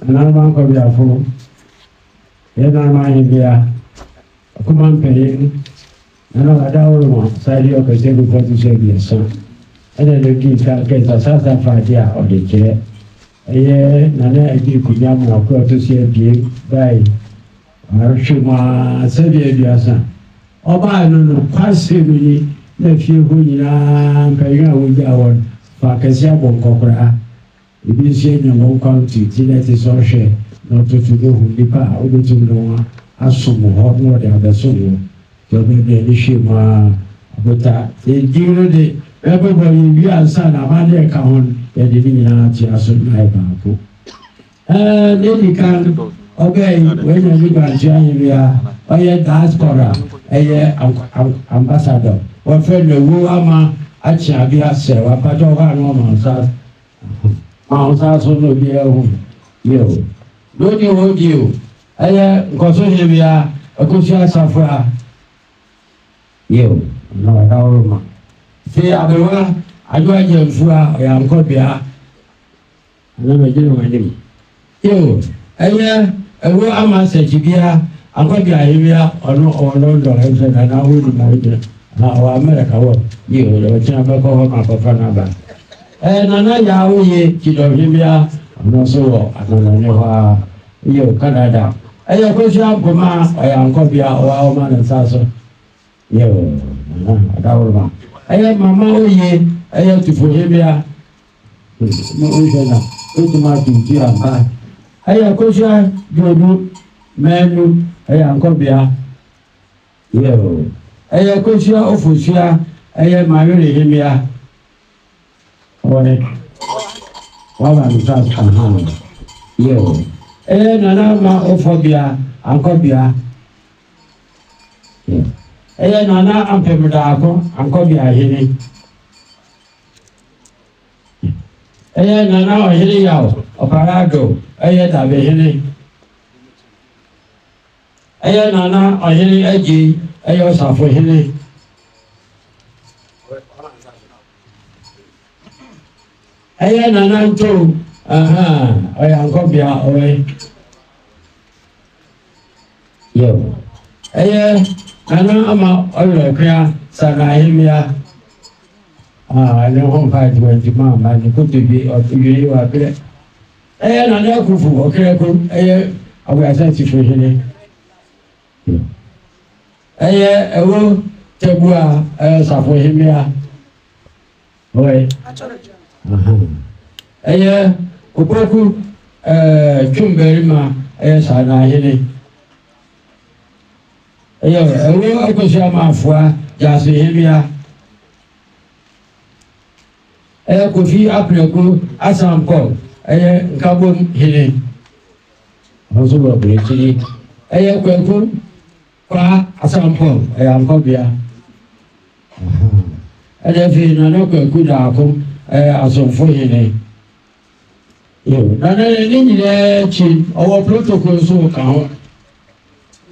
Another could be a fool. Then I mind here. A command paying. Another hour side of the table for to save your son. And then the kids get a sasa fatia or the chair. A year, Nana, I give Kuyam or to see a game by Shuma, Savia, son. Oh, I don't know, passively, the few who are paying with our Fakasia Bonkokra. If you say no one county, Tinet is all share, not to go who lipa, or to know as some hot more than the soul. So maybe an issue, but they do the everybody, you are son, a man, account, and the divinity as a Bible. And then you can obey when you are joining a diaspora, a ambassador, or friend of Wama, Achabia, Sarah, but over Mount also be a home. You don't you hold you. I Gosovia, a Kusia Safra. You no, no, say, Abewa, I do a young Fua, I am Cobia. I never do anything. You, I will amass a Jibia, and Cobia area, or no, and I will marry now America. You, the chamber cover my papa. And another way, Kidovia, and also another you, Canada. I am Cosia Goma, I am Cobia or Alman and Sasso. You, Adama. I am Mamma, I have to Forhibia. No, Martin, I am Cosia, Jodu, Manu, I am Cobia. You, I am Cosia Ophusia, I am Mary Himia. What I'm saying, you, and another ophobia, and cobia. And another ampemadaco, and cobia hitting. And another hitting out, a parado, a yet a hitting. And another hitting edgy, a yourself for hitting. I am an unto, I am Cobia away. Yo, I am a clear, Sarahimia. I know home 520 mom, and put to be or to you are clear. I am an Akufu, okay, I will send you for him. I will Tabua, Safohimia. Away. Aya opoku chumberima sana hene aya ewo akosia mafua jase hemia aya kofi apreko asamko aya nkabom hene ozo wa brechiri aya kwenku kwa asamko aya nkobia aya fi na kwenku da akom asomfo hene yo na ni nyine chi owo protocol so ka ho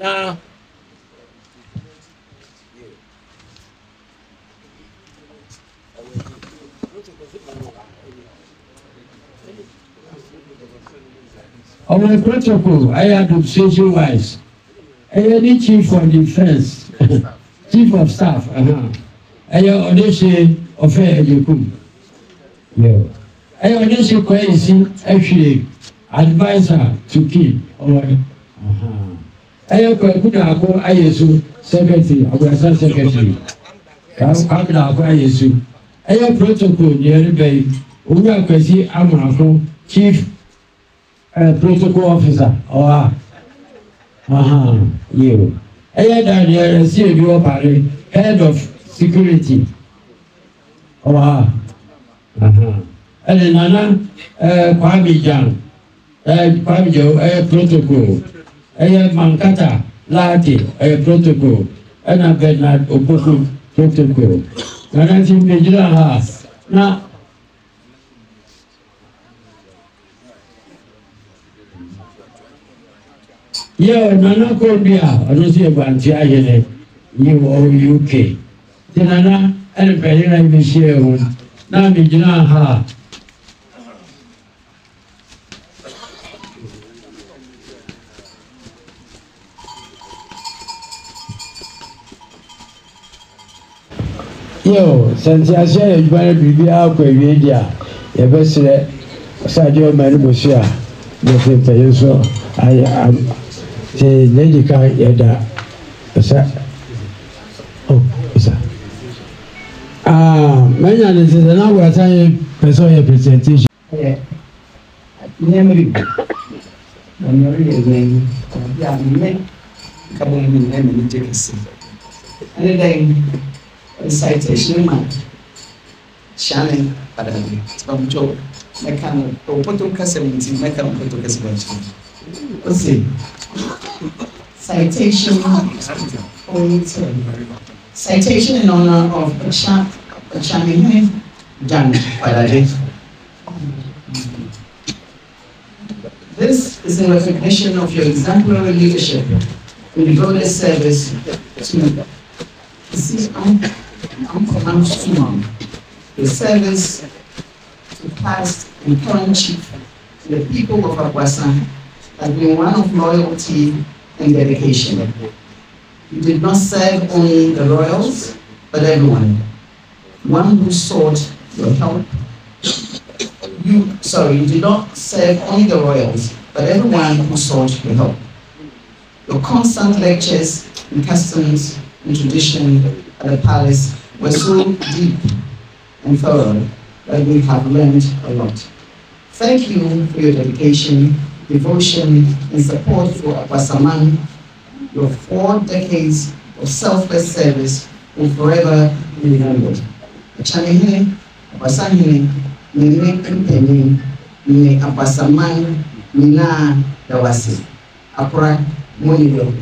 na our protocol I administration wise any chief of defense chief of staff odese ofe ejekum. Yo, I honestly crazy actually advisor to keep or I have a good alcohol. I use secretary, I was a secretary. I use I have protocol near the bay. We are crazy. I'm chief protocol officer. Oh, you. I had a CEO party, head of security. Oh, and then Nana, Kwame Jan, Kwame protocol, Mankata, Lati, protocol, and a Bernard Opoku protocol. And I think Major has now. Yeah, Nana Korbia, I don't see a bunch of you or UK. Then Nana, and very like the share one. Now, Major ha. Yo, Santiago, you better be out with media. You better say, Sadio Manusia, the paper, so I am the lady car, Yada. Oh, sir. Many of the now we are saying, personal presentation. Yeah, never be. I'm not really yeah, me. Couple of men take a seat. And then citation man. Shannon, but I'm Joe. I can't put to Cassavinti, I can't put to Cassavinti. Let's see. Citation in honor of Achani Jan Parade. This is in recognition of your exemplary leadership in devoted service to the service to past and current chief, to the people of Akwasa, has been one of loyalty and dedication. You did not serve only the royals, but everyone. One who sought your help. You did not serve only the royals, but everyone who sought your help. Your constant lectures and customs and tradition at the palace were so deep and thorough that we have learned a lot. Thank you for your dedication, devotion, and support for Akwasaman. Your 4 decades of selfless service will forever be remembered. Achanehene, Akwasahene, Nene Mpeni, Nene Akwasaman, Nina Dawasi. Akura Monilo.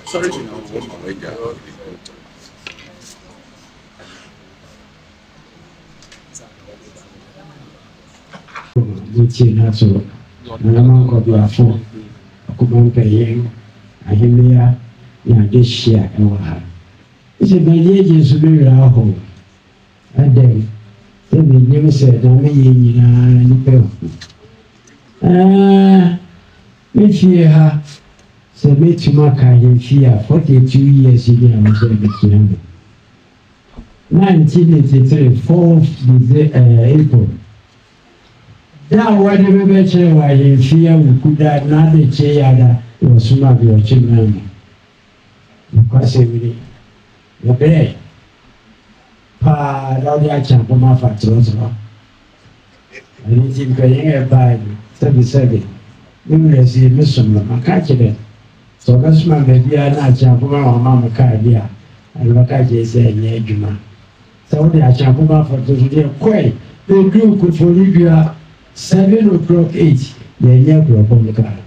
Sorry to know what my God. So, Nanaman Kobiafo, Akuman Paying, Ahimia, Yadishia, and Waha. It's a mediation to be Raho. And then, they never said, I'm a yin if you have submit to my kind in fear 42 years in the 1983, 4th April. Now, whatever better why in fear we could have not the chair was some of your children. Because every day, Pa Laudia Champoma Fatrosa. And it's in paying by 37. Numerous mission, I catch it. So that's my baby, and I Champoma or Mamma Cardia, and Wakaji said, yeah, Juma. So they are Champoma for the quay. They do good for Libya. 7 o'clock 8, the young Republican.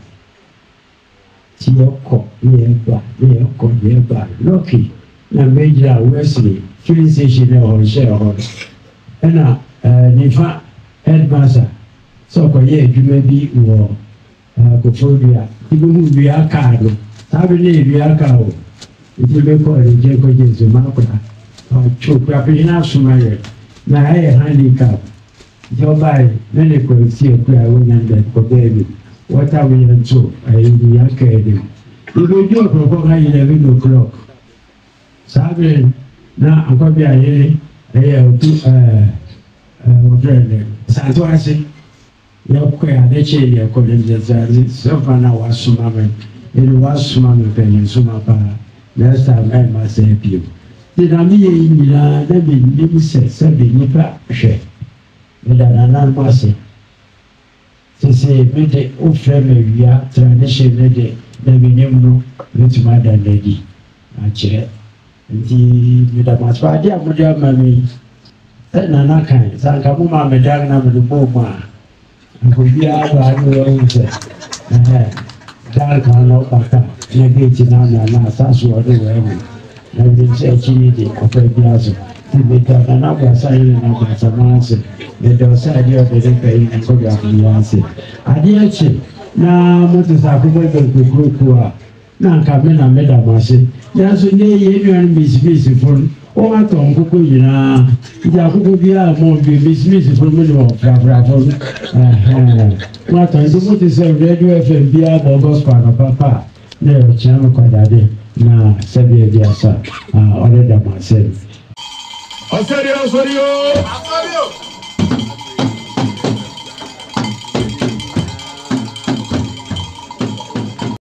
Tioko, nearby, Lucky, and Major Wesley, filling station or shareholder. And Nifa, headmaster, so you may be war, Cophobia, even we are cargo, having we are cow. It will be called in Jacob Zumaka, or Chopina Sumaria, my handicap. Your body, many could see a prayer when that for baby. What are we into? I in the academy. You will do a program at 11 o'clock. Saturday, now I'm going to be a Santuasi. Your queer, the chain, your colleagues, so far now was Sumaman. It was Sumaman penny, Sumapa. Last time I must help you. Did I mean in the Bible said, something you share. Anonymous. To say, made the old family tradition, the minimum with Madame Lady. I chair. And the Maspadia, Madame Mammy. Then Anaka, Sankabuma, Madame, the Boma. nkubia aba no yonse dal kano papa na gate na sasu odo wewe na binse chini de kope biazo tibeta na kwasa ile na kwasa manse de dosa dio de kai na ko ya biaze ade achi na moto sa ko boy ko na nka me na meda mase ya so ne ye nwan bisibisi fon o ma to nkoko yina ya akoko bia mo bi bisibisi fon me no fra fon ma to ndo mo ti se radio fm bia bo gospel na papa ne o chama kwa dade na sabe bia sa o le da mase Osorio